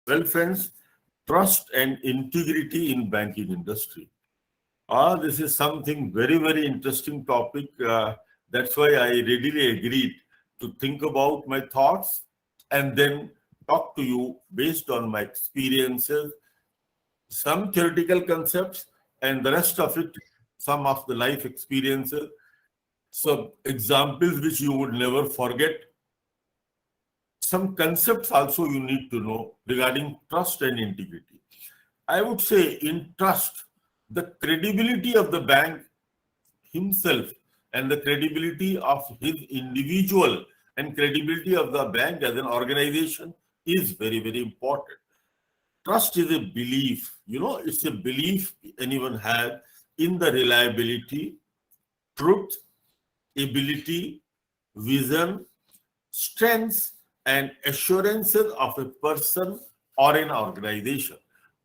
Well, friends, trust and integrity in banking industry. This is something very, very interesting topic. That's why I readily agreed to think about my thoughts and then talk to you based on my experiences, some theoretical concepts, and the rest of it, some of the life experiences, some examples which you would never forget, some concepts also you need to know regarding trust and integrity. I would say in trust, the credibility of the bank himself and the credibility of his individual and credibility of the bank as an organization is very, very important. Trust is a belief, it's a belief anyone has in the reliability, truth, ability, vision, strengths, and assurances of a person or an organization.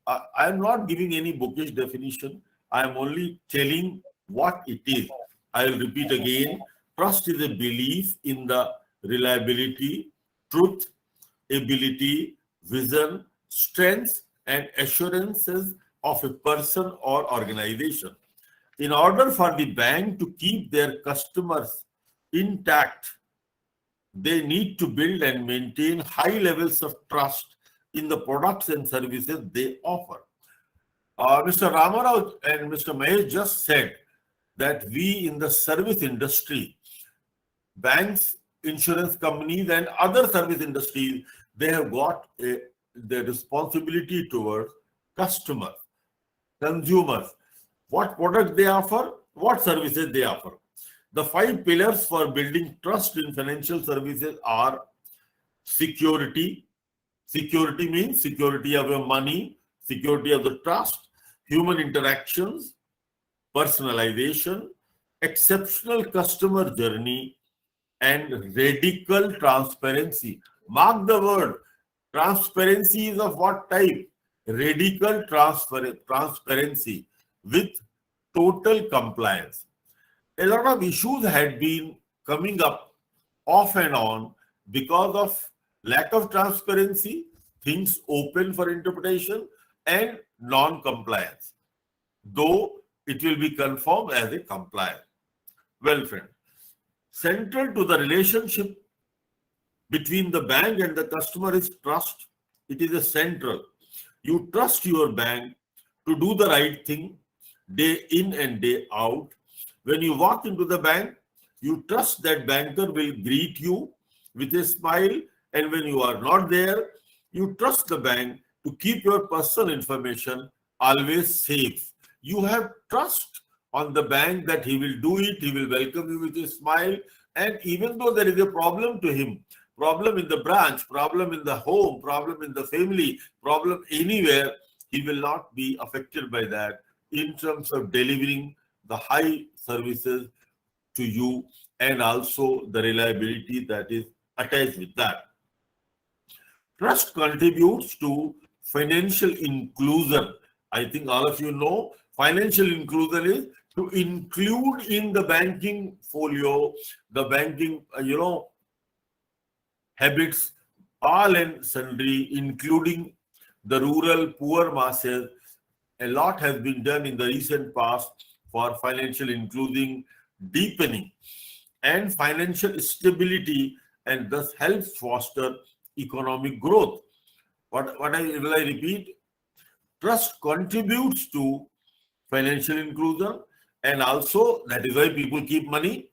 I am not giving any bookish definition. I am only telling what it is. I will repeat again. Trust is a belief in the reliability, truth, ability, vision, strengths, and assurances of a person or organization. In order for the bank to keep their customers intact, they need to build and maintain high levels of trust in the products and services they offer. Mr. Ramarao and Mr. Mahesh just said that we in the service industry, banks, insurance companies, and other service industries, they have got the responsibility towards customers, consumers, what products they offer, what services they offer. The 5 pillars for building trust in financial services are security. Security means security of your money, security of the trust, human interactions, personalization, exceptional customer journey, and radical transparency. Mark the word. Transparency is of what type? Radical transparency with total compliance. A lot of issues had been coming up off and on because of lack of transparency, things open for interpretation, and non-compliance, though it will be confirmed as a compliance. Well, friend, central to the relationship between the bank and the customer is trust. It is a central. You trust your bank to do the right thing day in and day out. When you walk into the bank, you trust that banker will greet you with a smile, and when you are not there, you trust the bank to keep your personal information always safe. You have trust on the bank that he will do it, he will welcome you with a smile, and even though there is a problem to him, problem in the branch, problem in the home, problem in the family, problem anywhere, he will not be affected by that in terms of delivering the high services to you and also the reliability that is attached with that. Trust contributes to financial inclusion. I think all of you know financial inclusion is to include in the banking folio, the banking, habits, all and sundry, including the rural poor masses. A lot has been done in the recent past for financial including, deepening, and financial stability, and thus helps foster economic growth. Will I repeat? Trust contributes to financial inclusion, and also that is why people keep money,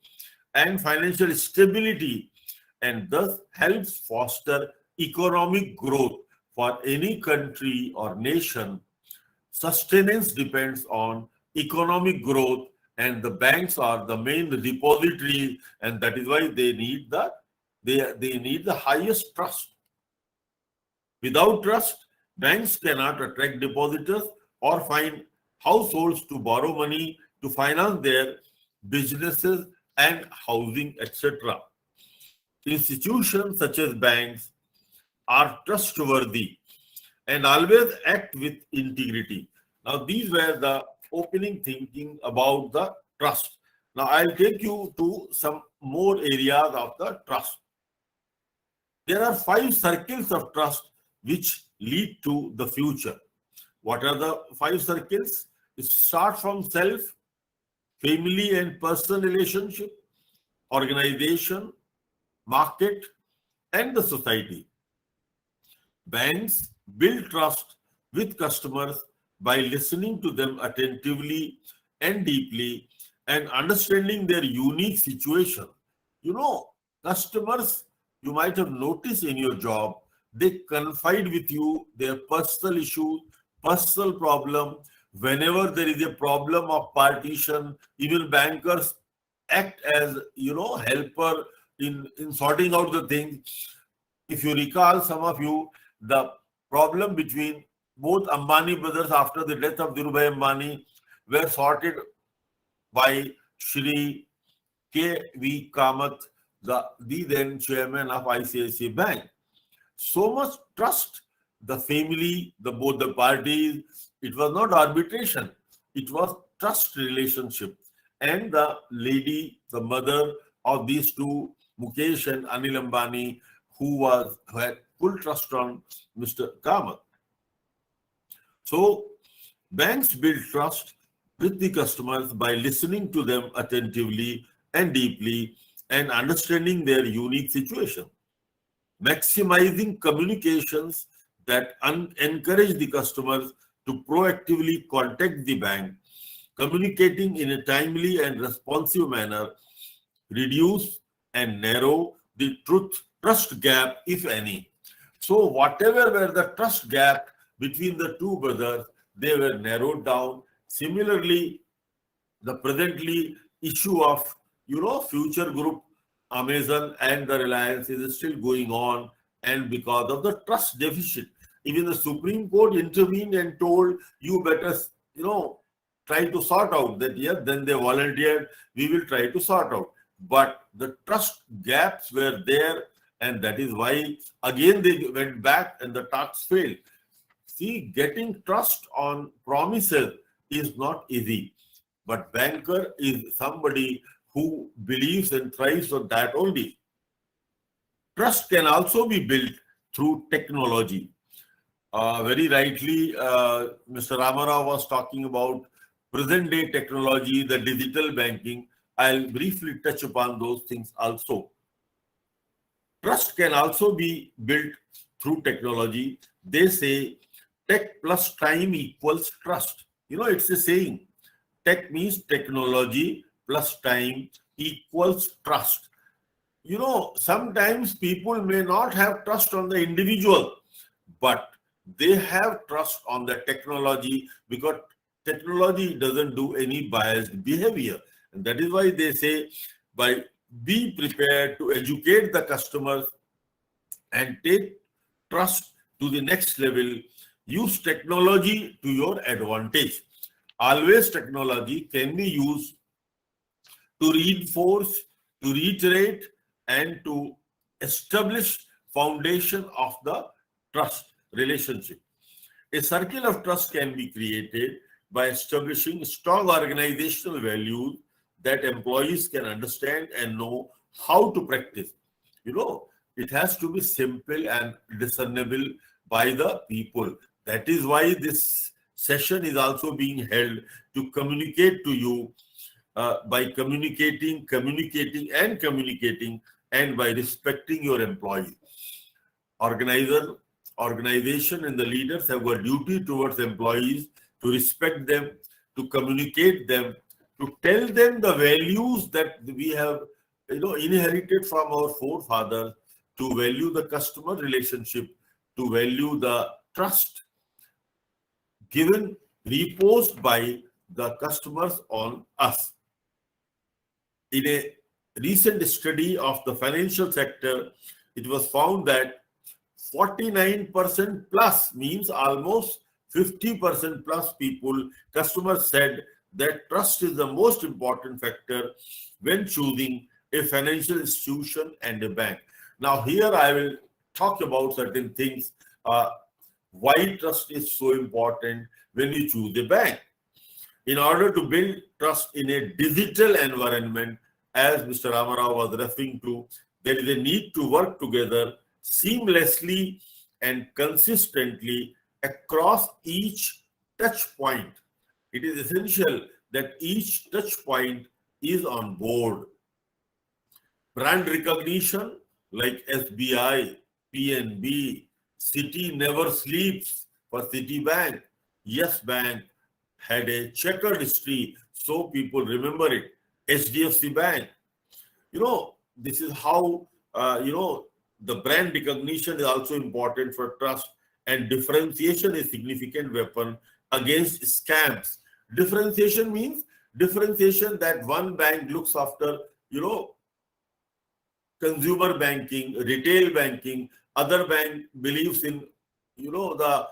and financial stability, and thus helps foster economic growth for any country or nation. Sustenance depends on economic growth, and the banks are the main repository, and that is why they need the highest trust. Without trust, banks cannot attract depositors or find households to borrow money to finance their businesses and housing, etc. Institutions such as banks are trustworthy and always act with integrity. Now, these were the opening thinking about the trust. Now, I'll take you to some more areas of the trust. There are 5 circles of trust which lead to the future. What are the 5 circles? Start from self, family and personal relationship, organization, market, and the society. Banks build trust with customers by listening to them attentively and deeply and understanding their unique situation. You know, customers, you might have noticed in your job, they confide with you their personal issues, personal problem. Whenever there is a problem of partition, even bankers act as, helper in sorting out the things. If you recall, some of you, the problem between both Ambani brothers after the death of Dhirubhai Ambani were sorted by Shri K.V. Kamath, the then chairman of ICICI Bank. So much trust, the family, both the parties. It was not arbitration. It was trust relationship. And the lady, the mother of these two, Mukesh and Anil Ambani, who had full trust on Mr. Kamath. So banks build trust with the customers by listening to them attentively and deeply and understanding their unique situation. Maximizing communications that encourage the customers to proactively contact the bank, communicating in a timely and responsive manner, reduce and narrow the trust gap, if any. So whatever were the trust gap between the two brothers, they were narrowed down. Similarly, the presently issue of, Future Group, Amazon and the Reliance is still going on, and because of the trust deficit, even the Supreme Court intervened and told you better, try to sort out that. Yeah, then they volunteered, we will try to sort out. But the trust gaps were there, and that is why again they went back and the talks failed. See, getting trust on promises is not easy, but banker is somebody who believes and thrives on that only. Trust can also be built through technology. Very rightly, Mr. Ramarao was talking about present day technology, the digital banking. I'll briefly touch upon those things also. Trust can also be built through technology. They say tech plus time equals trust. It's a saying. Tech means technology plus time equals trust. Sometimes people may not have trust on the individual, but they have trust on the technology because technology doesn't do any biased behavior. And that is why they say, be prepared to educate the customers and take trust to the next level. Use technology to your advantage. Always technology can be used to reinforce, to reiterate, and to establish foundation of the trust relationship. A circle of trust can be created by establishing strong organizational values that employees can understand and know how to practice. It has to be simple and discernible by the people. That is why this session is also being held to communicate to you by communicating, and by respecting your employees. Organization and the leaders have a duty towards employees to respect them, to communicate them, to tell them the values that we have inherited from our forefathers, to value the customer relationship, to value the trust given, reposed by the customers on us. In a recent study of the financial sector, it was found that 49% plus, means almost 50% plus customers said that trust is the most important factor when choosing a financial institution and a bank. Now here I will talk about certain things. Why trust is so important when you choose a bank. In order to build trust in a digital environment, as Mr. Ramarao was referring to, there is a need to work together seamlessly and consistently across each touch point. It is essential that each touch point is on board. Brand recognition like SBI, PNB, City never sleeps for Citibank. Yes Bank had a checkered history, so people remember it. HDFC Bank. This is how, the brand recognition is also important for trust, and differentiation is significant weapon against scams. Differentiation means differentiation that one bank looks after, you know, consumer banking, retail banking, other bank believes in, the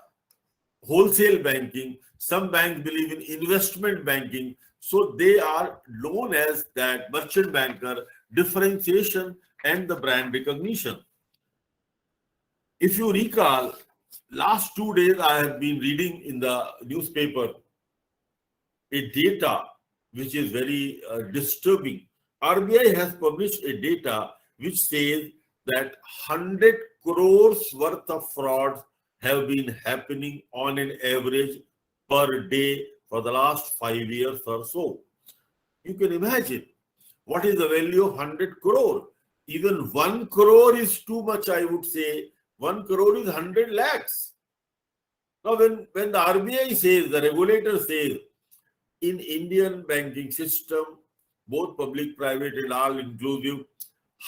wholesale banking, some banks believe in investment banking. So they are known as that merchant banker, differentiation, and the brand recognition. If you recall, last 2 days I have been reading in the newspaper a data which is very disturbing. RBI has published a data which says that 100 crores worth of frauds have been happening on an average per day for the last 5 years or so. You can imagine what is the value of 100 crore. Even 1 crore is too much, I would say. 1 crore is 100 lakhs. Now, when the RBI says, the regulator says, in Indian banking system, both public, private, and all inclusive,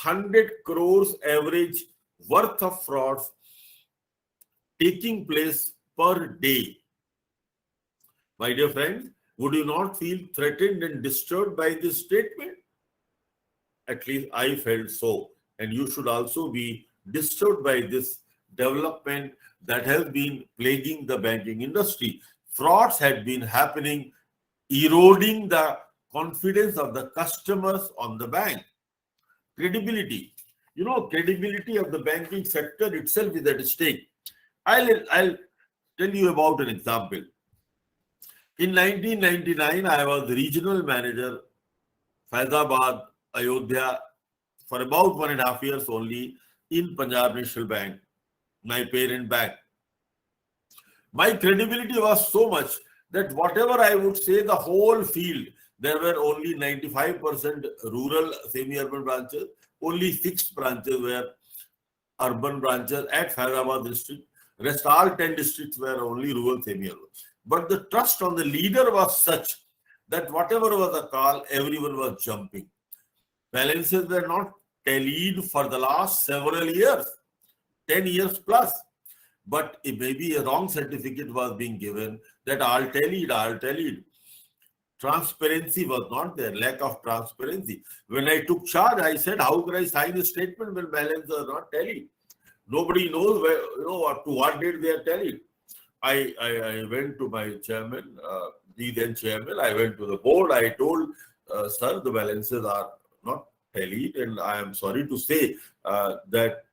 100 crores average worth of frauds taking place per day. My dear friends, would you not feel threatened and disturbed by this statement? At least I felt so. And you should also be disturbed by this development that has been plaguing the banking industry. Frauds had been happening, eroding the confidence of the customers on the bank. Credibility. Credibility of the banking sector itself is at stake. I'll tell you about an example. In 1999, I was the regional manager, Faizabad, Ayodhya, for about 1.5 years only in Punjab National Bank, my parent bank. My credibility was so much that whatever I would say, the whole field, there were only 95% rural semi-urban branches, only 6 branches were urban branches at Faizabad district. Rest all 10 districts were only rural semi-urban. But the trust on the leader was such that whatever was the call, everyone was jumping. Balances were not tallied for the last several years, 10 years plus. But maybe a wrong certificate was being given that all tallied. Transparency was not there, lack of transparency. When I took charge, I said, how can I sign a statement when balances are not tallied? Nobody knows where, to what date they are tallied. I went to my chairman, the then chairman, I went to the board, I told, sir, the balances are not tallied, and I am sorry to say that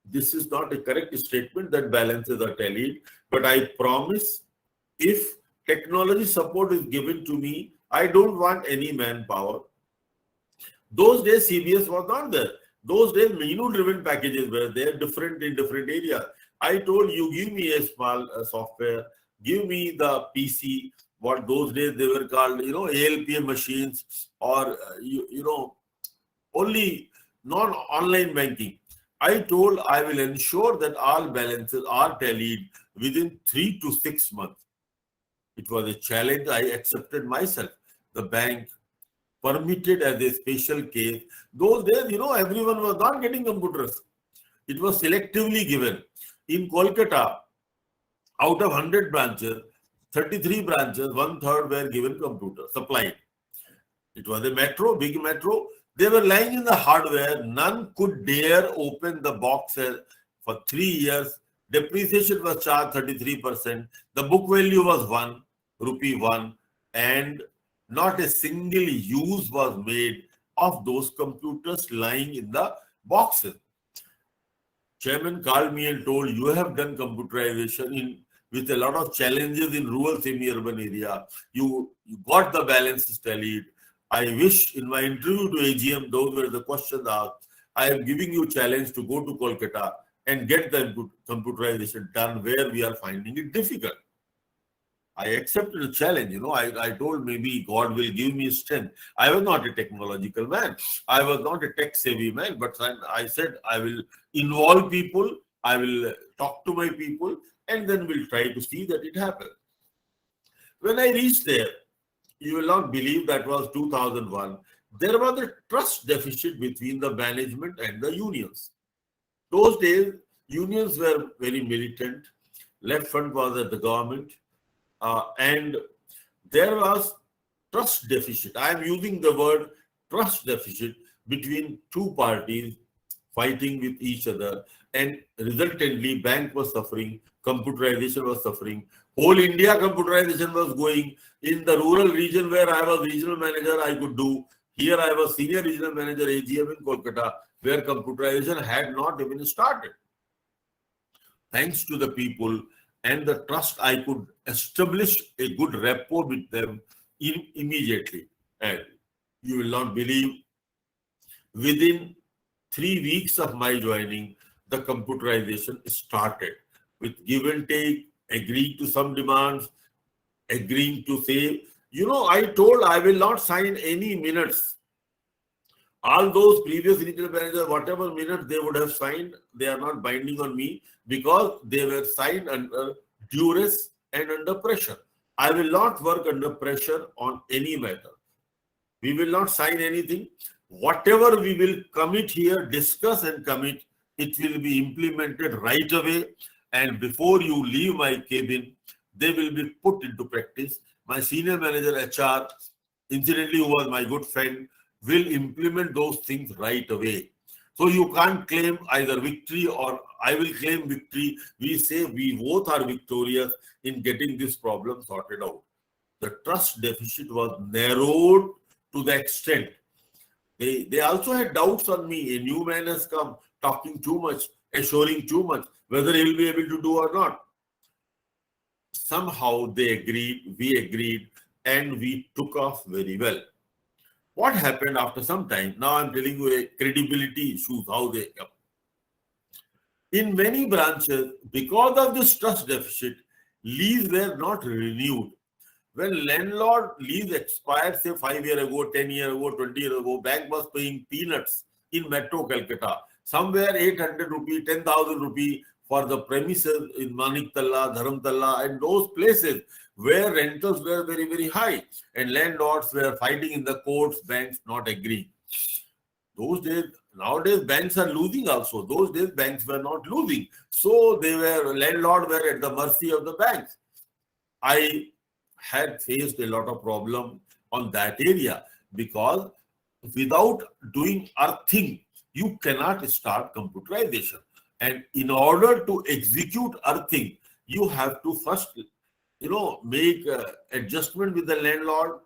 this is not a correct statement that balances are tallied, but I promise if technology support is given to me, I don't want any manpower. Those days CBS was not there. Those days menu-driven packages were there, different in different areas. I told you, give me a small software, give me the PC, what those days they were called, ALPM machines, or, only non-online banking. I told I will ensure that all balances are tallied within 3 to 6 months. It was a challenge I accepted myself. The bank permitted as a special case. Those days, everyone was not getting computers. It was selectively given. In Kolkata, out of 100 branches, 33 branches, 1/3 were given computer, supplied. It was a metro, big metro. They were lying in the hardware. None could dare open the boxes for 3 years. Depreciation was charged 33%. The book value was rupee 1, and not a single use was made of those computers lying in the boxes. Chairman called me and told, you have done computerization with a lot of challenges in rural semi-urban area. You got the balances tallied. I wish in my interview to AGM, those were the questions asked. I am giving you challenge to go to Kolkata and get the computerization done where we are finding it difficult. I accepted the challenge. I told maybe God will give me strength. I was not a technological man. I was not a tech savvy man, but I said I will involve people. I will talk to my people, and then we'll try to see that it happens. When I reached there, you will not believe that was 2001. There was a trust deficit between the management and the unions. Those days, unions were very militant. Left front was at the government. And there was trust deficit. I am using the word trust deficit between two parties fighting with each other, and resultantly, bank was suffering, computerization was suffering, whole India computerization was going. In the rural region where I was regional manager, I could do. Here I was senior regional manager, AGM in Kolkata, where computerization had not even started. Thanks to the people and the trust, I could establish a good rapport with them immediately. And you will not believe, within 3 weeks of my joining, the computerization started with give and take, agreeing to some demands, agreeing to say, I told I will not sign any minutes. All those previous regional managers, whatever minutes they would have signed, they are not binding on me because they were signed under duress and under pressure. I will not work under pressure on any matter. We will not sign anything. Whatever we will commit here, discuss and commit, it will be implemented right away. And before you leave my cabin, they will be put into practice. My senior manager HR, incidentally, who was my good friend, will implement those things right away. So you can't claim either victory or I will claim victory. We say we both are victorious in getting this problem sorted out. The trust deficit was narrowed to the extent. They also had doubts on me. A new man has come, talking too much, assuring too much, whether he will be able to do or not. Somehow they agreed, we agreed, and we took off very well. What happened after some time? Now I'm telling you a credibility issues, how they come. In many branches, because of this trust deficit, leases were not renewed. When landlord lease expired, say 5 years ago, 10 years ago, 20 years ago, bank was paying peanuts in Metro Calcutta. Somewhere 800 rupee, 10,000 rupee for the premises in Maniktala, Dharamtala, and those places where rentals were very, very high. And landlords were fighting in the courts, banks not agreeing. Those days, nowadays banks are losing also. Those days banks were not losing. So landlords were at the mercy of the banks. I had faced a lot of problem on that area because without doing earthing, you cannot start computerization. And in order to execute earthing, you have to first, make adjustment with the landlord,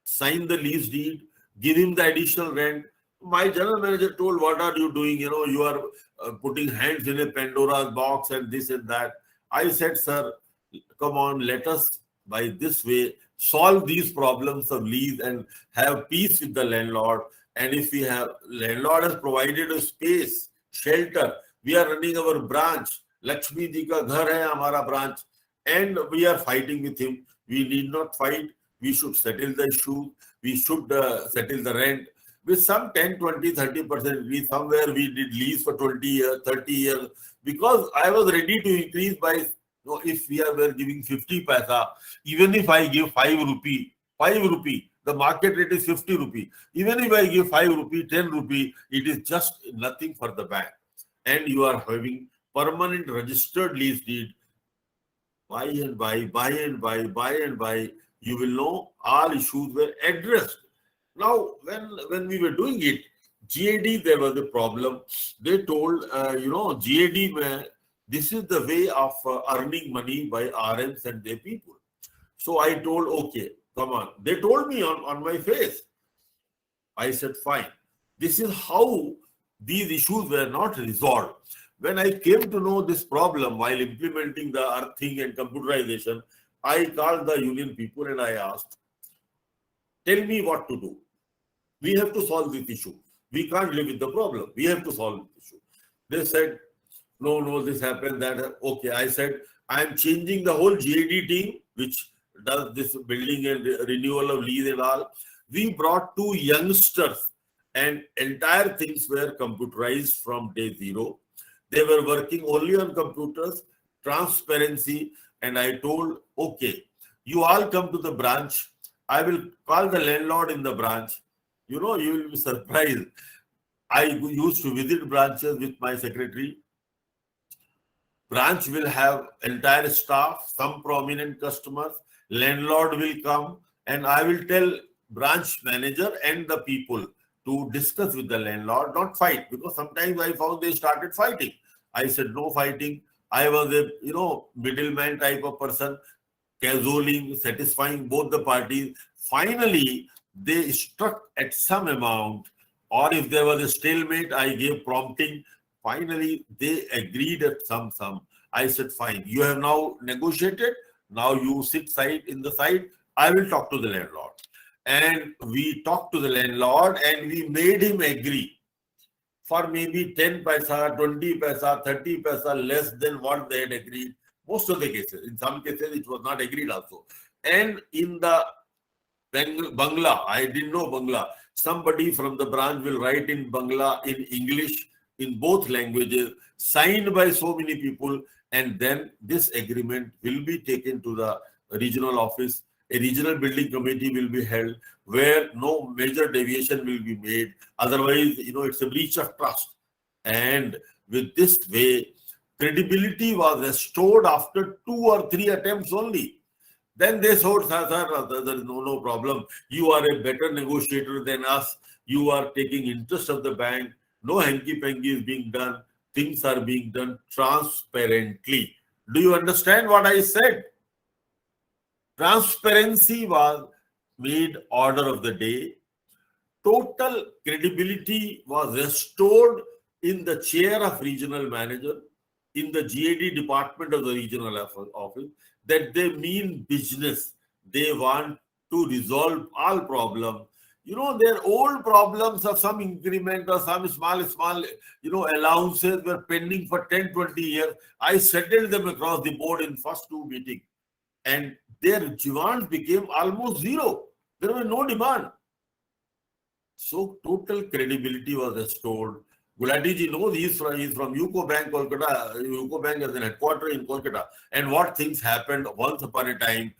sign the lease deed, give him the additional rent. My general manager told, what are you doing? You are putting hands in a Pandora's box and this and that. I said, sir, come on, let us by this way solve these problems of lease and have peace with the landlord. And if we have, landlord has provided a space, shelter, we are running our branch, Lakshmi ji ka ghar hai hamara branch, and we are fighting with him. We need not fight. We should settle the issue. We should settle the rent. With some 10, 20, 30%, somewhere we did lease for 20 years, 30 years, because I was ready to increase by, if we were giving 50 paisa, even if I give 5 rupee, the market rate is 50 rupee. Even if I give 5 rupee, 10 rupee, it is just nothing for the bank. And you are having permanent registered lease deed. By and by, you will know all issues were addressed. Now, when we were doing it, GAD, there was a problem. They told, GAD, this is the way of earning money by RMs and their people. So I told, okay, come on. They told me on my face. I said, fine. This is how these issues were not resolved. When I came to know this problem while implementing the earthing and computerization, I called the union people and I asked, tell me what to do. We have to solve this issue. We can't live with the problem. We have to solve this issue. They said, no, this happened, that. Okay, I said, I'm changing the whole GAD team, which does this building and renewal of lease and all. We brought two youngsters, and entire things were computerized from day zero. They were working only on computers, transparency, and I told, okay, you all come to the branch. I will call the landlord in the branch. You know, you will be surprised. I used to visit branches with my secretary. Branch will have entire staff, some prominent customers, landlord will come, and I will tell branch manager and the people to discuss with the landlord, not fight, because sometimes I found they started fighting. I said no fighting. I was a middleman type of person, cajoling, satisfying both the parties. Finally, they struck at some amount, or if there was a stalemate, I gave prompting. Finally, they agreed at some sum. I said, fine, you have now negotiated. Now you sit side in the side. I will talk to the landlord. And we talked to the landlord and we made him agree for maybe 10 paisa, 20 paisa, 30 paisa less than what they had agreed. Most of the cases. In some cases, it was not agreed also. And in the Bangla, I didn't know Bangla. Somebody from the branch will write in Bangla, in English, in both languages, signed by so many people, and then this agreement will be taken to the regional office. A regional building committee will be held where no major deviation will be made. Otherwise, it's a breach of trust. And with this way, credibility was restored after 2 or 3 attempts only. Then they thought, sir, there is no problem. You are a better negotiator than us. You are taking interest of the bank. No hanky-panky is being done. Things are being done transparently. Do you understand what I said? Transparency was made order of the day. Total credibility was restored in the chair of regional manager, in the GAD department of the regional office, that they mean business. They want to resolve all problems. Their old problems of some increment or some small, allowances were pending for 10, 20 years. I settled them across the board in first 2 meetings. And their demands became almost zero. There was no demand. So total credibility was restored. Gulati ji knows he's from UCO Bank, Kolkata. UCO Bank has an headquarters in Kolkata. And what things happened once upon a time,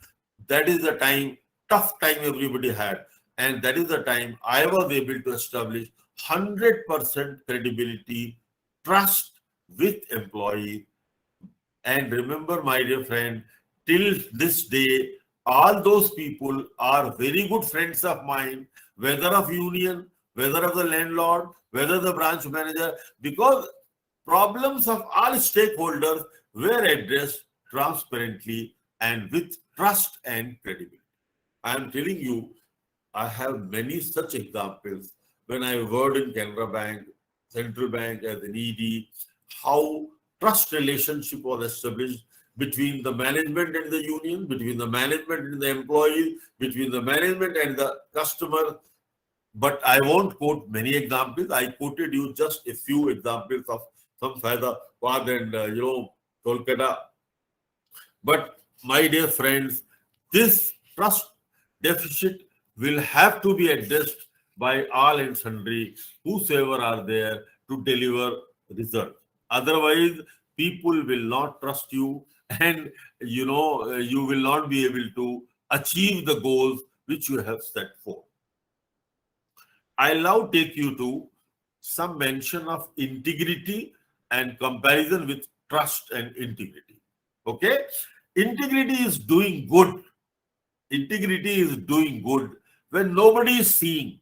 that is the time, tough time everybody had. And that is the time I was able to establish 100% credibility, trust with employees. And remember, my dear friend, till this day, all those people are very good friends of mine, whether of union, whether of the landlord, whether the branch manager, because problems of all stakeholders were addressed transparently and with trust and credibility. I am telling you, I have many such examples when I worked in Canara Bank, Central Bank as an ED, how trust relationship was established between the management and the union, between the management and the employees, between the management and the customer. But I won't quote many examples. I quoted you just a few examples of some Faidabad and Kolkata. But my dear friends, this trust deficit will have to be addressed by all and sundry, whosoever are there to deliver results. Otherwise, people will not trust you, and you will not be able to achieve the goals which you have set forth. I'll now take you to some mention of integrity and comparison with trust and integrity. Okay? Integrity is doing good. Integrity is doing good when nobody is seeing.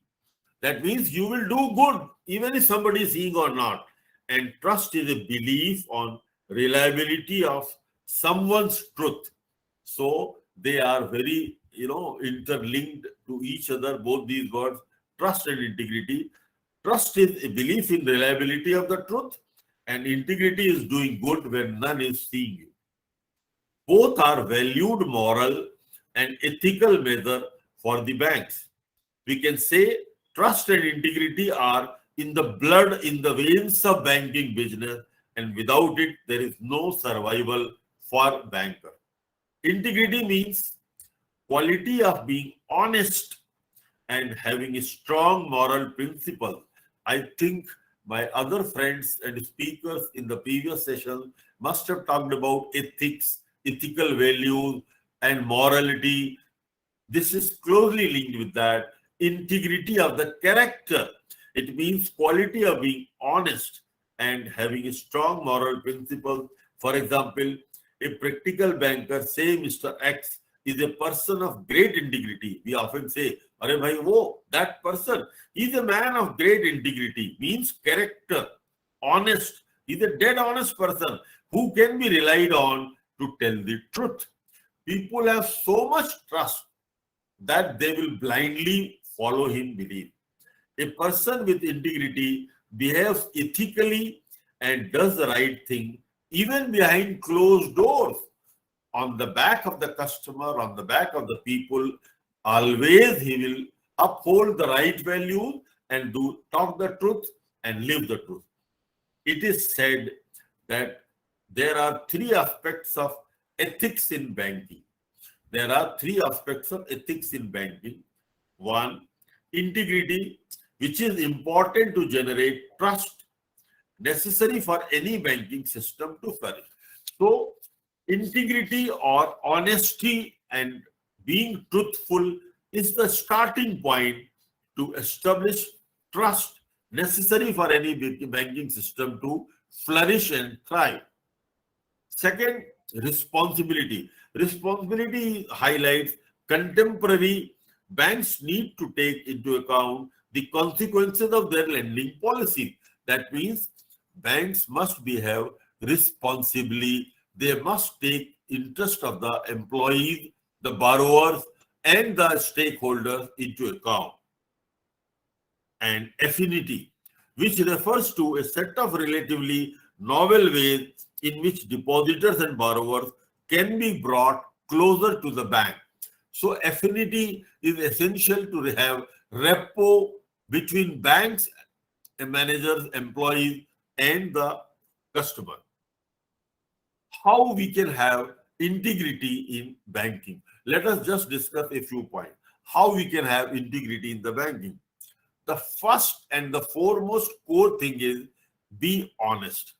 That means you will do good even if somebody is seeing or not. And trust is a belief on reliability of someone's truth. So they are very, interlinked to each other, both these words, trust and integrity. Trust is a belief in reliability of the truth, and integrity is doing good when none is seeing you. Both are valued moral and ethical measure for the banks. We can say trust and integrity are in the blood, in the veins of banking business, and without it, there is no survival for banker. Integrity means quality of being honest and having a strong moral principle. I think my other friends and speakers in the previous session must have talked about ethics, ethical values, and morality. This is closely linked with that. Integrity of the character. It means quality of being honest and having a strong moral principle. For example, a practical banker, say Mr. X, is a person of great integrity. We often say, Are bhai, wo, that person is a man of great integrity, means character, honest. He's a dead honest person who can be relied on to tell the truth. People have so much trust that they will blindly follow him believe. A person with integrity behaves ethically and does the right thing even behind closed doors. On the back of the customer, on the back of the people, always he will uphold the right value and talk the truth and live the truth. It is said that there are three aspects of ethics in banking. There are three aspects of ethics in banking. One, integrity, which is important to generate trust necessary for any banking system to flourish. So, integrity or honesty and being truthful is the starting point to establish trust necessary for any banking system to flourish and thrive. Second, responsibility. Responsibility highlights contemporary banks need to take into account the consequences of their lending policy. That means banks must behave responsibly. They must take interest of the employees, the borrowers, and the stakeholders into account. And affinity, which refers to a set of relatively novel ways in which depositors and borrowers can be brought closer to the bank. So affinity is essential to have rapport between banks, managers, employees, and the customer. How we can have integrity in banking? Let us just discuss a few points. How we can have integrity in the banking? The first and the foremost core thing is be honest.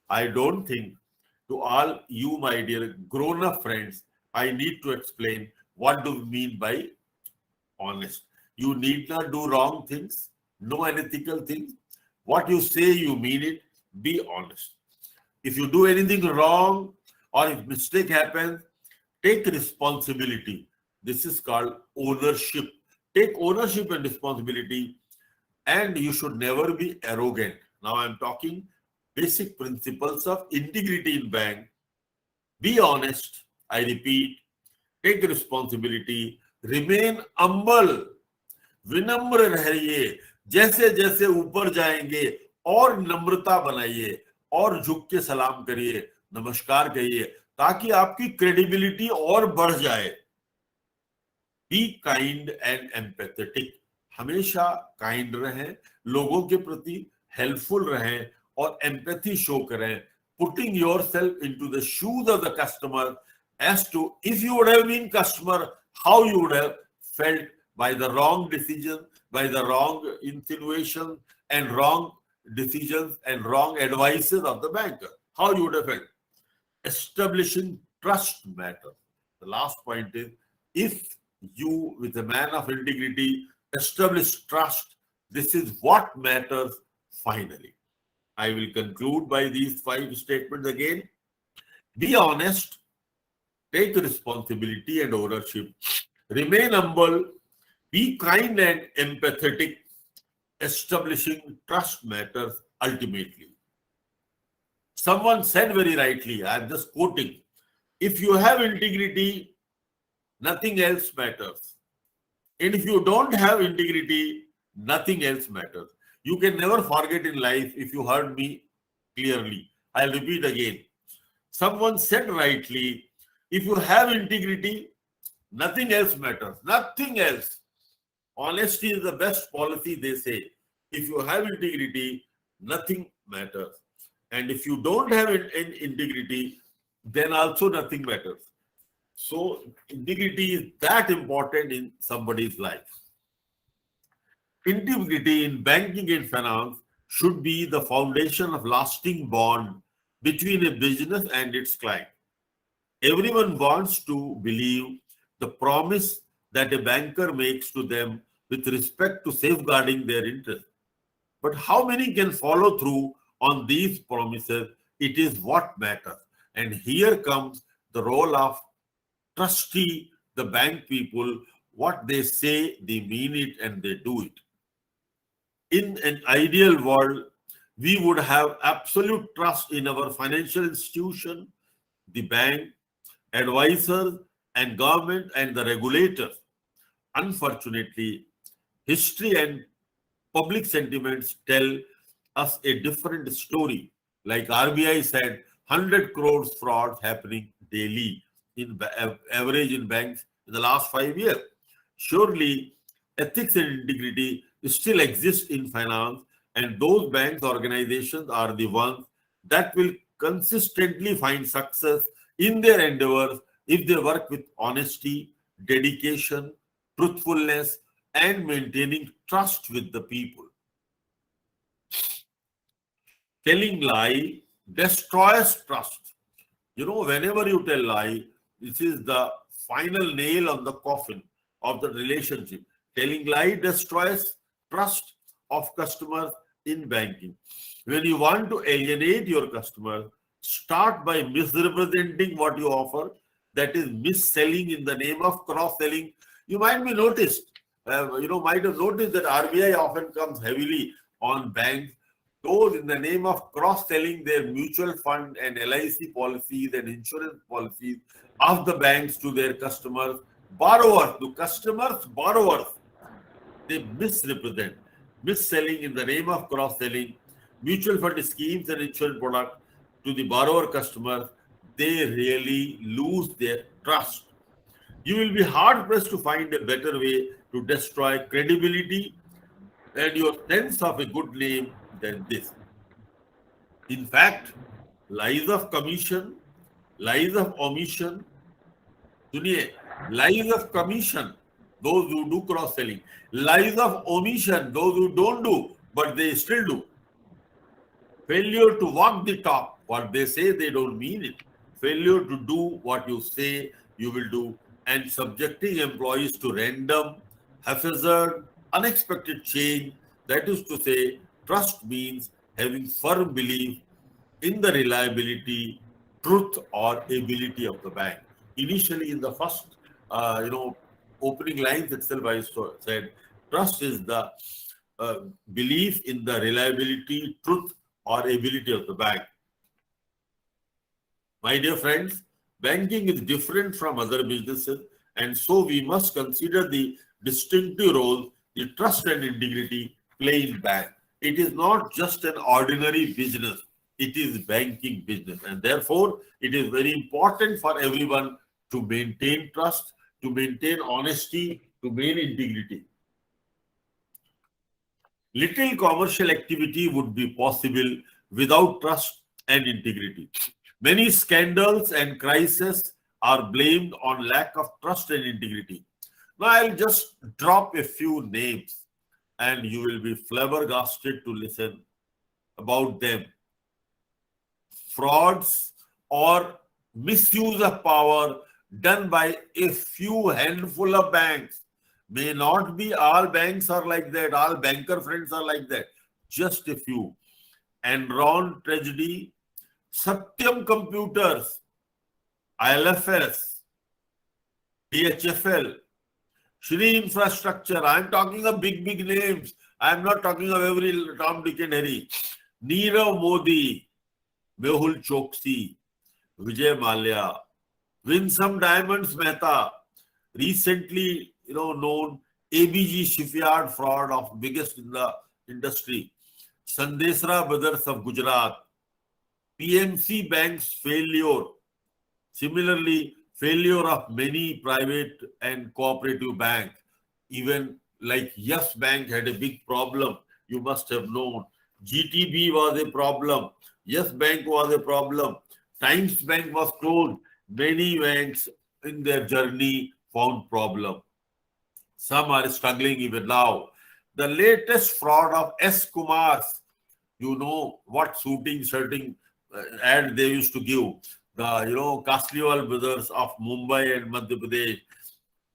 I don't think to all you, my dear grown-up friends, I need to explain what do we mean by honest. You need not do wrong things, no unethical things. What you say, you mean it. Be honest. If you do anything wrong or if mistake happens, take responsibility. This is called ownership. Take ownership and responsibility, and you should never be arrogant. Now I'm talking basic principles of integrity in bank. Be honest. I repeat, take responsibility, remain humble, विनम्र रहिए. जैसे जैसे ऊपर जाएंगे और नम्रता बनाइए और झुक के सलाम करिए, नमस्कार कहिए, ताकि आपकी क्रेडिबिलिटी और बढ़ जाए. Be kind and empathetic. हमेशा काइंड रहें, लोगों के प्रति हेल्पफुल रहें और एम्पैथी शो करें. Putting yourself into the shoes of the customer as to if you would have been customer, how you would have felt by the wrong decision, by the wrong insinuation and wrong decisions and wrong advices of the banker. How you would have felt. Establishing trust matters. The last point is, if you, with a man of integrity, establish trust, this is what matters finally. I will conclude by these 5 statements again. Be honest, take responsibility and ownership, remain humble, be kind and empathetic. Establishing trust matters ultimately. Someone said very rightly, I am just quoting, if you have integrity, nothing else matters. And if you don't have integrity, nothing else matters. You can never forget in life if you heard me clearly. I'll repeat again. Someone said rightly, if you have integrity, nothing else matters. Nothing else. Honesty is the best policy, they say. If you have integrity, nothing matters. And if you don't have integrity, then also nothing matters. So integrity is that important in somebody's life. Integrity in banking and finance should be the foundation of lasting bond between a business and its client. Everyone wants to believe the promise that a banker makes to them with respect to safeguarding their interest. But how many can follow through on these promises? It is what matters. And here comes the role of trustee, the bank people. What they say, they mean it and they do it. In an ideal world, we would have absolute trust in our financial institution, the bank, advisors, and government and the regulators. Unfortunately, history and public sentiments tell us a different story. Like RBI said, 100 crores frauds happening daily in average in banks in the last 5 years. Surely, ethics and integrity still exist in finance, and those banks organizations are the ones that will consistently find success in their endeavors if they work with honesty, dedication, truthfulness, and maintaining trust with the people. Telling lie destroys trust. Whenever you tell lie, this is the final nail on the coffin of the relationship. Telling lie destroys trust of customers in banking. When you want to alienate your customer, start by misrepresenting what you offer. That is mis-selling in the name of cross-selling. You might be noticed, might have noticed that RBI often comes heavily on banks. Those in the name of cross-selling their mutual fund and LIC policies and insurance policies of the banks to their customers, borrowers, to customers, borrowers, they misrepresent, mis-selling in the name of cross-selling mutual fund schemes and insurance products to the borrower customers. They really lose their trust. You will be hard-pressed to find a better way to destroy credibility and your sense of a good name than this. In fact, lies of commission, lies of omission, suniye, lies of commission, those who do cross-selling, lies of omission, those who don't do, but they still do. Failure to walk the talk, what they say, they don't mean it. Failure to do what you say you will do, and subjecting employees to random, haphazard, unexpected change. That is to say, trust means having firm belief in the reliability, truth, or ability of the bank. Initially, in the first, opening lines itself, I said, trust is the belief in the reliability, truth, or ability of the bank. My dear friends, banking is different from other businesses, and so we must consider the distinctive role the trust and integrity play in bank. It is not just an ordinary business, it is banking business, and therefore it is very important for everyone to maintain trust, to maintain honesty, to maintain integrity. Little commercial activity would be possible without trust and integrity. Many scandals and crises are blamed on lack of trust and integrity. Now, I'll just drop a few names and you will be flabbergasted to listen about them. Frauds or misuse of power done by a few handful of banks. May not be all banks are like that, all banker friends are like that. Just a few. Enron tragedy, Satyam Computers, ILFS, DHFL, Shri Infrastructure. I'm talking of big names. I'm not talking of every Tom, Dick and Harry. Nirav Modi, Mehul Choksi, Vijay Mallya, Winsome Diamonds Mehta, recently known ABG shipyard fraud of biggest in the industry, Sandesra Brothers of Gujarat, PMC Bank's failure, similarly failure of many private and cooperative banks, even like Yes Bank had a big problem, you must have known. GTB was a problem. Yes Bank was a problem. Times Bank was closed. Many banks in their journey found problem. Some are struggling even now. The latest fraud of S. Kumar's, you know what shooting ad they used to give. The Kasliwal brothers of Mumbai and Madhya Pradesh,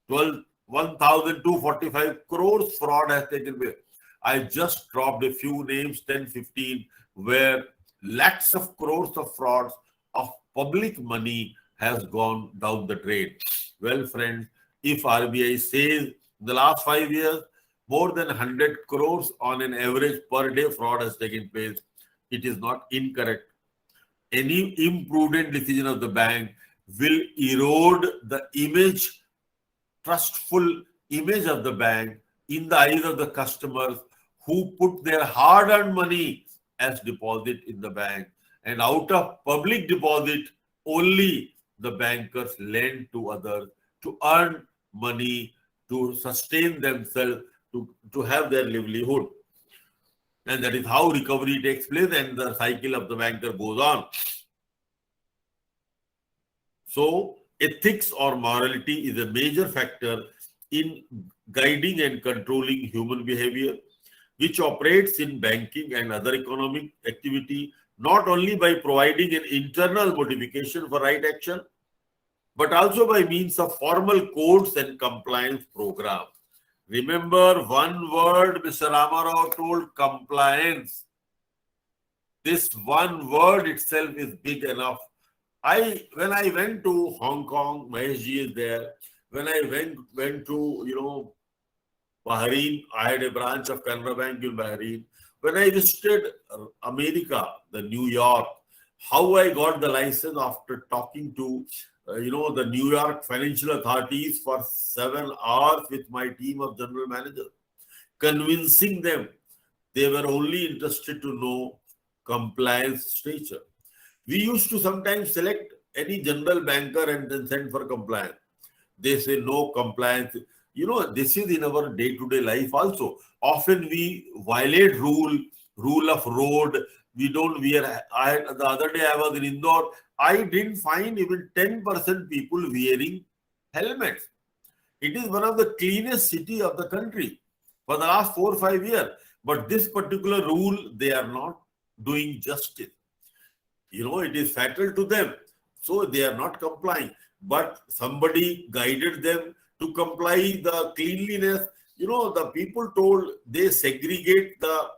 12 1,245 crores fraud has taken place. I just dropped a few names, 10, 15, where lakhs of crores of frauds of public money has gone down the drain. Well, friends, if RBI says in the last 5 years, more than 100 crores on an average per day fraud has taken place, it is not incorrect. Any imprudent decision of the bank will erode the trustful image of the bank in the eyes of the customers who put their hard-earned money as deposit in the bank. And out of public deposit, only the bankers lend to others to earn money, to sustain themselves, to have their livelihood. And that is how recovery takes place and the cycle of the banker goes on. So, ethics or morality is a major factor in guiding and controlling human behavior, which operates in banking and other economic activity, not only by providing an internal motivation for right action, but also by means of formal codes and compliance programs. Remember one word Mr. Ramarao told: compliance. This one word itself is big enough. When I went to Hong Kong, Mahesh ji is there. When I went to Bahrain, I had a branch of Canara Bank in Bahrain. When I visited America, the New York, how I got the license after talking to the New York financial authorities for 7 hours with my team of general managers, convincing them they were only interested to know compliance stature. We used to sometimes select any general banker and then send for compliance. They say no compliance. This is in our day-to-day life also. Often we violate rule of road. We don't wear. The other day I was in Indore. I didn't find even 10% people wearing helmets. It is one of the cleanest city of the country for the last 4 or 5 years. But this particular rule, they are not doing justice. It is fatal to them. So they are not complying. But somebody guided them to comply the cleanliness. The people told they segregate the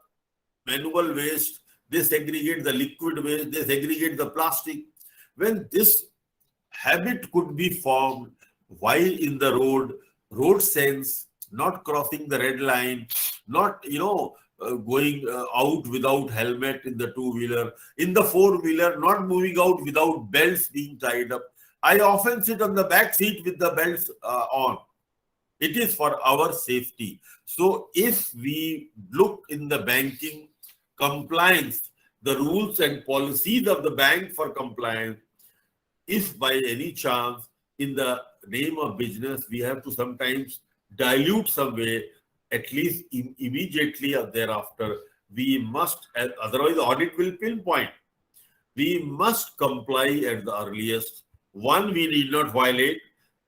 manual waste, they segregate the liquid waste, they segregate the plastic. When this habit could be formed while in the road sense, not crossing the red line, not, going out without helmet in the two-wheeler, in the four-wheeler, not moving out without belts being tied up. I often sit on the back seat with the belts on. It is for our safety. So if we look in the banking compliance, the rules and policies of the bank for compliance, if by any chance in the name of business we have to sometimes dilute some way, at least immediately or thereafter, we must, otherwise the audit will pinpoint. We must comply at the earliest. One, we need not violate.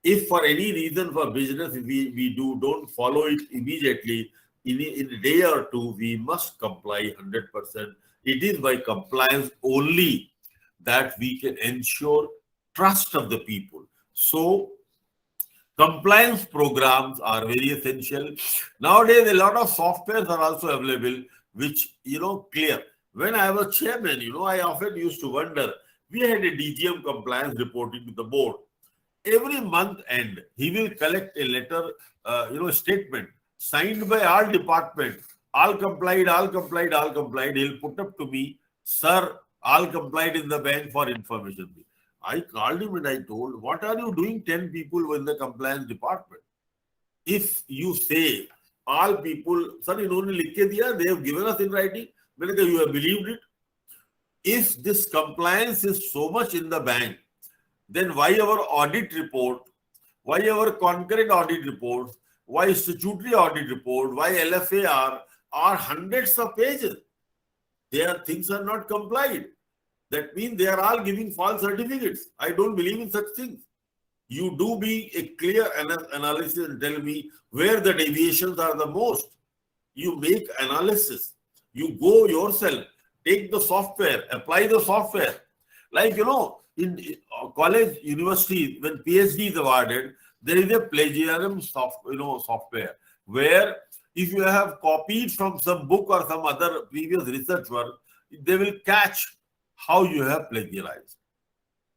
If for any reason for business we don't follow it immediately, in a day or two, we must comply 100%. It is by compliance only that we can ensure trust of the people. So compliance programs are very essential. Nowadays, a lot of softwares are also available, which, clear. When I was chairman, I often used to wonder, we had a DGM compliance reporting to the board. Every month end, he will collect a letter, statement signed by all departments. All complied, all complied, all complied. He'll put up to me, sir, all complied in the bank for information. I called him and I told, what are you doing 10 people in the compliance department? If you say all people, sir, इन्होंने लिख के दिया, they have given us in writing, मैंने कहा, you have believed it. If this compliance is so much in the bank, then why our audit report, why our concurrent audit reports, why statutory audit report, why LFAR are hundreds of pages? Things are not complied. That means they are all giving false certificates. I don't believe in such things. You do be a clear analysis and tell me where the deviations are the most. You make analysis. You go yourself, take the software, apply the software. Like, in college, university, when PhD is awarded, there is a plagiarism software where if you have copied from some book or some other previous research work, they will catch how you have plagiarized.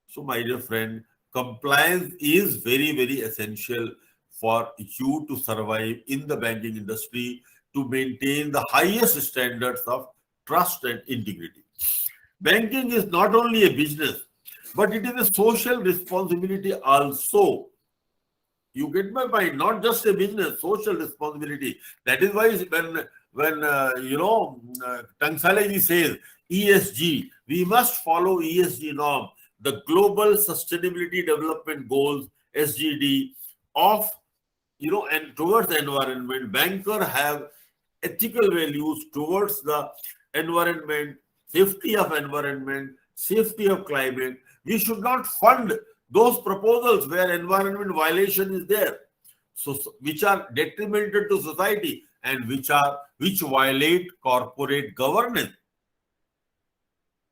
So, my dear friend, compliance is very, very essential for you to survive in the banking industry, to maintain the highest standards of trust and integrity. Banking is not only a business, but it is a social responsibility also. You get my point? Not just a business, social responsibility. That is why when Tangsale ji says ESG, we must follow ESG norm, the Global Sustainability Development Goals (SGD) of and towards the environment. Banker have ethical values towards the environment, safety of environment, safety of climate. We should not fund those proposals where environment violation is there, so which are detrimental to society and which violate corporate governance.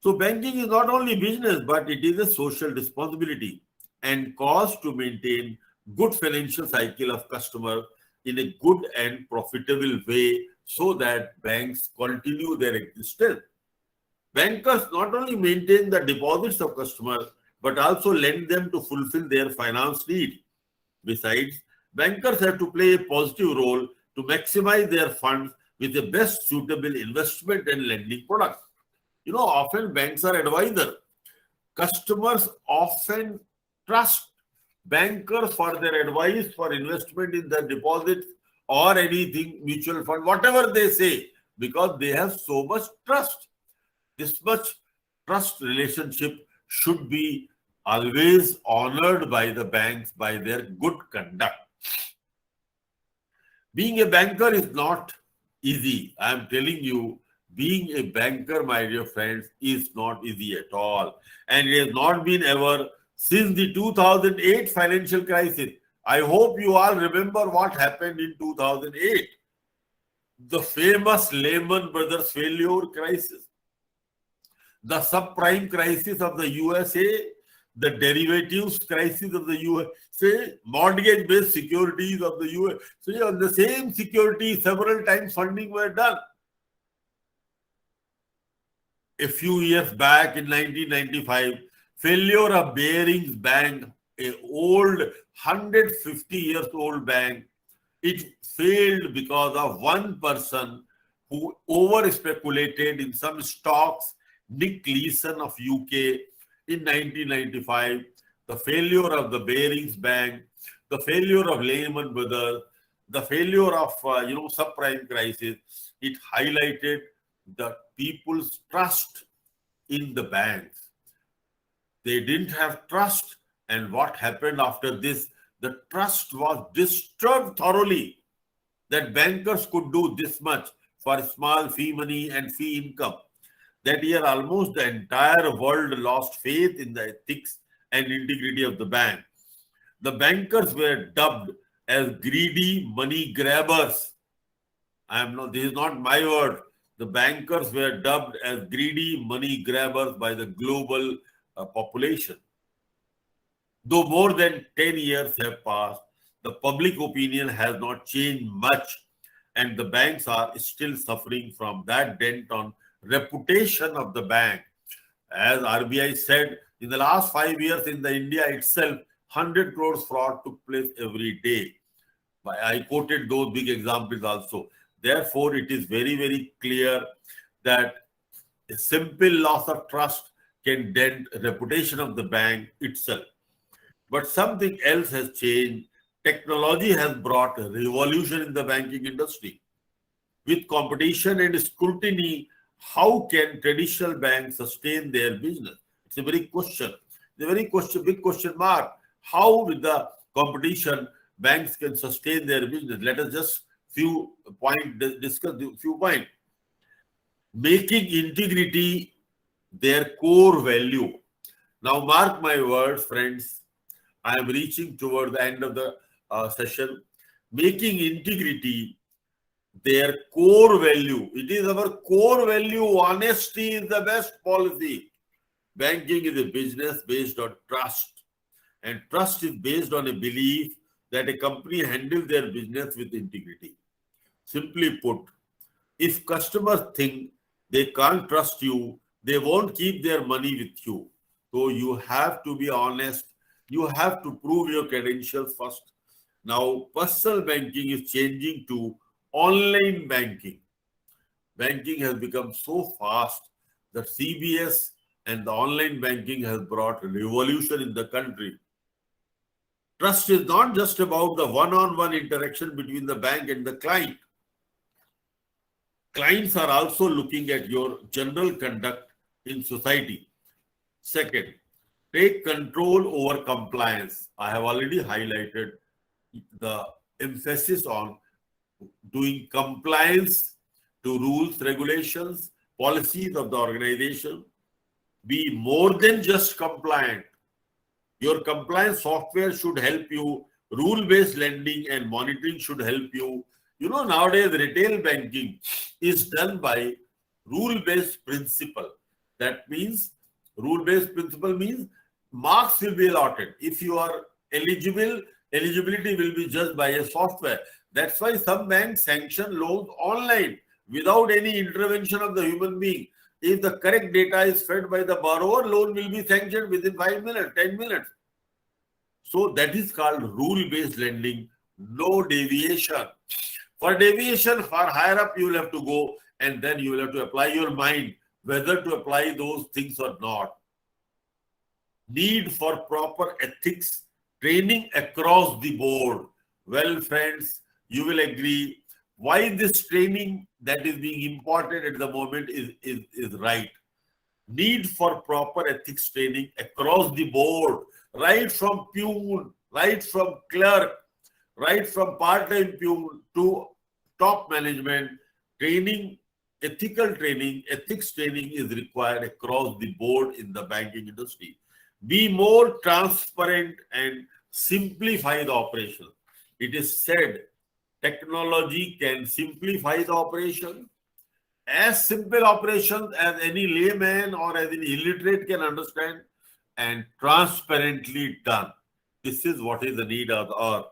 So banking is not only business, but it is a social responsibility and cause to maintain good financial cycle of customer in a good and profitable way so that banks continue their existence. Bankers not only maintain the deposits of customers, but also lend them to fulfill their finance need. Besides, bankers have to play a positive role to maximize their funds with the best suitable investment and lending products. Often banks are advisor. Customers often trust bankers for their advice for investment in their deposits or anything, mutual fund, whatever they say, because they have so much trust. This much trust relationship should be always honored by the banks by their good conduct. Being a banker is not easy. I am telling you, being a banker, my dear friends, is not easy at all. And it has not been ever since the 2008 financial crisis. I hope you all remember what happened in 2008. The famous Lehman Brothers failure crisis, the subprime crisis of the USA, the derivatives crisis of the USA, mortgage-based securities of the USA. On the same security, several times funding were done. A few years back in 1995, failure of Barings Bank, a old 150 years old bank, it failed because of one person who over speculated in some stocks, Nick Leeson of UK in 1995, the failure of the Barings Bank, the failure of Lehman Brothers, the failure of subprime crisis, it highlighted the people's trust in the banks. They didn't have trust, and what happened after this? The trust was disturbed thoroughly that bankers could do this much for small fee money and fee income. That year, almost the entire world lost faith in the ethics and integrity of the bank. The bankers were dubbed as greedy money grabbers. This is not my word. The bankers were dubbed as greedy money grabbers by the global population. Though more than 10 years have passed, the public opinion has not changed much, and the banks are still suffering from that dent on reputation of the bank. As RBI said, in the last 5 years in the India itself, 100 crores fraud took place every day. I quoted those big examples also. Therefore, it is very, very clear that a simple loss of trust can dent reputation of the bank itself. But something else has changed. Technology has brought a revolution in the banking industry. With competition and scrutiny, how can traditional banks sustain their business? It's a very question. It's a very big question mark. How, with the competition, banks can sustain their business? Let us just discuss a few points. Making integrity their core value. Now, mark my words, friends. I am reaching toward the end of the session. Making integrity their core value. It is our core value. Honesty is the best policy. Banking is a business based on trust, and trust is based on a belief that a company handles their business with integrity. Simply put, if customers think they can't trust you, they won't keep their money with you. So you have to be honest. You have to prove your credentials first. Now, personal banking is changing to online banking. Banking has become so fast that CBS and the online banking has brought a revolution in the country. Trust is not just about the one-on-one interaction between the bank and the client. Clients are also looking at your general conduct in society. Second, take control over compliance. I have already highlighted the emphasis on doing compliance to rules, regulations, policies of the organization. Be more than just compliant. Your compliance software should help you. Rule-based lending and monitoring should help you. Nowadays retail banking is done by rule-based principle. That means rule-based principle means marks will be allotted. If you are eligible, eligibility will be judged by a software. That's why some banks sanction loans online without any intervention of the human being. If the correct data is fed by the borrower, loan will be sanctioned within 5 minutes, 10 minutes. So that is called rule-based lending, no deviation. For deviation, far higher up you will have to go, and then you will have to apply your mind whether to apply those things or not. Need for proper ethics training across the board. Well, friends, you will agree why this training that is being imparted at the moment is right. Need for proper ethics training across the board, right from peon, right from clerk, right from part-time peon to top management. Training, ethical training, ethics training is required across the board in the banking industry. Be more transparent and simplify the operation. It is said technology can simplify the operation. As simple operations as any layman or as any illiterate can understand, and transparently done. This is what is the need of the hour.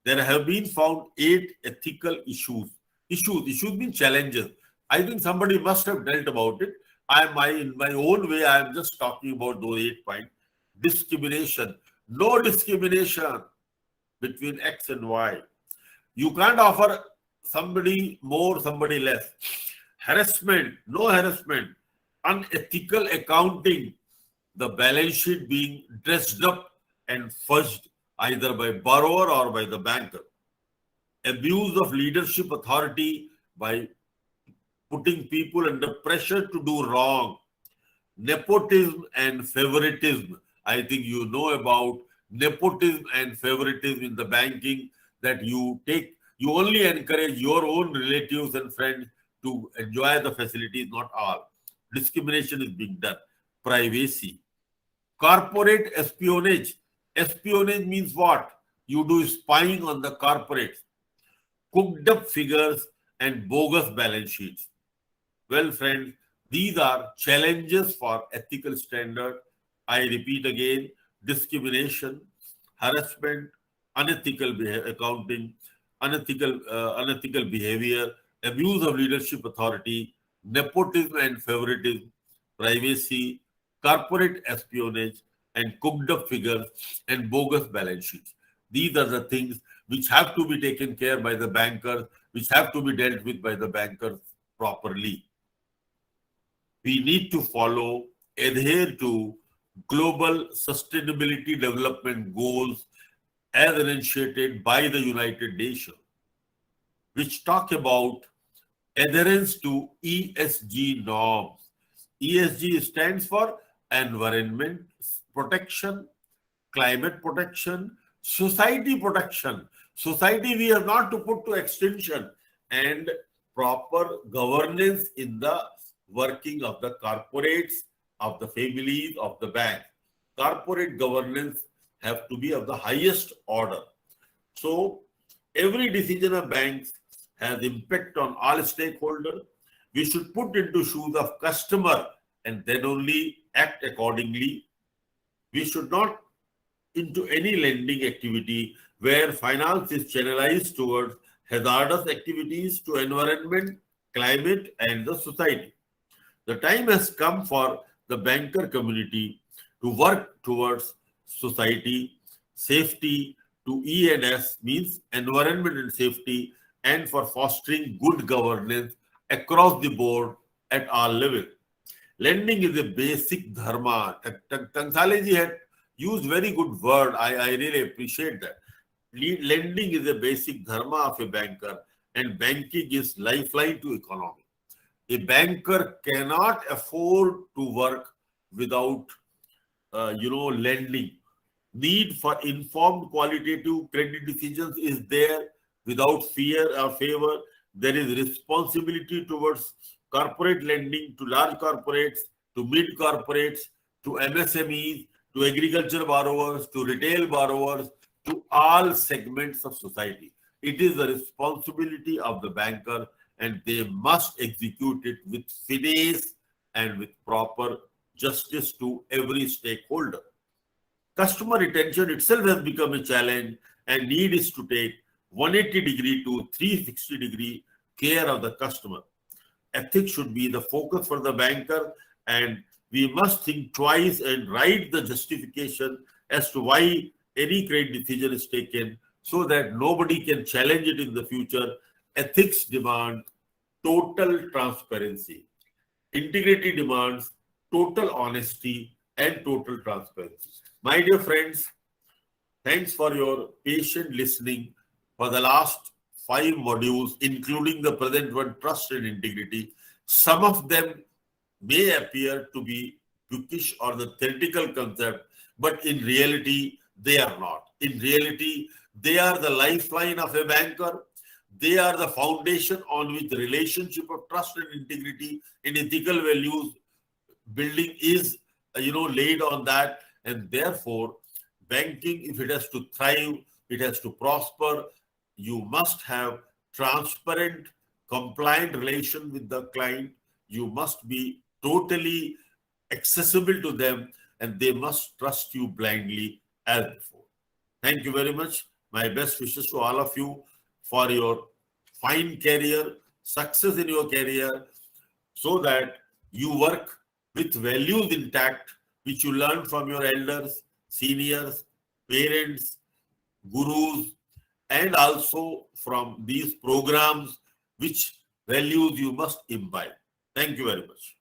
There have been found 8 ethical issues. Issues mean challenges. I think somebody must have dealt about it. In my own way, I am just talking about those 8 points. Discrimination. No discrimination between X and Y. You can't offer somebody more, somebody less. Harassment, no harassment. Unethical accounting, the balance sheet being dressed up and fudged either by borrower or by the banker. Abuse of leadership authority by putting people under pressure to do wrong. Nepotism and favoritism. I think you know about nepotism and favoritism in the banking, that you only encourage your own relatives and friends to enjoy the facilities, not all. Discrimination is being done. Privacy. Corporate espionage. Espionage means what? You do spying on the corporates. Cooked up figures and bogus balance sheets. Well, friends, these are challenges for ethical standard. I repeat again: discrimination, harassment, unethical accounting, unethical behavior, abuse of leadership authority, nepotism and favoritism, privacy, corporate espionage, and cooked up figures and bogus balance sheets. These are the things which have to be taken care by the bankers, which have to be dealt with by the bankers properly. We need to adhere to global sustainability development goals as initiated by the United Nations, which talk about adherence to ESG norms. ESG stands for environment protection, climate protection, society protection. Society we have not to put to extinction, and proper governance in the working of the corporates of the families of the bank. Corporate governance have to be of the highest order. So every decision of banks has impact on all stakeholders. We should put into shoes of customer and then only act accordingly. We should not into any lending activity where finance is channelized towards hazardous activities to environment, climate, and the society. The time has come for the banker community to work towards society safety to E&S means environment and safety and for fostering good governance across the board at all levels. Lending is a basic dharma. Tansale had used very good word. I really appreciate that. Lending is a basic dharma of a banker and banking is lifeline to economy. A banker cannot afford to work without, lending. Need for informed qualitative credit decisions is there without fear or favor. There is responsibility towards corporate lending to large corporates, to mid corporates, to MSMEs, to agriculture borrowers, to retail borrowers, to all segments of society. It is the responsibility of the banker and they must execute it with finesse and with proper justice to every stakeholder. Customer retention itself has become a challenge and need is to take 180-degree to 360-degree care of the customer. Ethics should be the focus for the banker and we must think twice and write the justification as to why any credit decision is taken so that nobody can challenge it in the future. Ethics demand total transparency. Integrity demands total honesty and total transparency. My dear friends, thanks for your patient listening for the last 5 modules, including the present one, trust and integrity. Some of them may appear to be bookish or the theoretical concept, but in reality, they are not. In reality, they are the lifeline of a banker. They are the foundation on which the relationship of trust and integrity and ethical values building is, laid on that. And therefore, banking, if it has to thrive, it has to prosper, you must have transparent, compliant relation with the client. You must be totally accessible to them and they must trust you blindly as before. Thank you very much. My best wishes to all of you for your fine career, success in your career, so that you work with values intact, which you learn from your elders, seniors, parents, gurus, and also from these programs, which values you must imbibe. Thank you very much.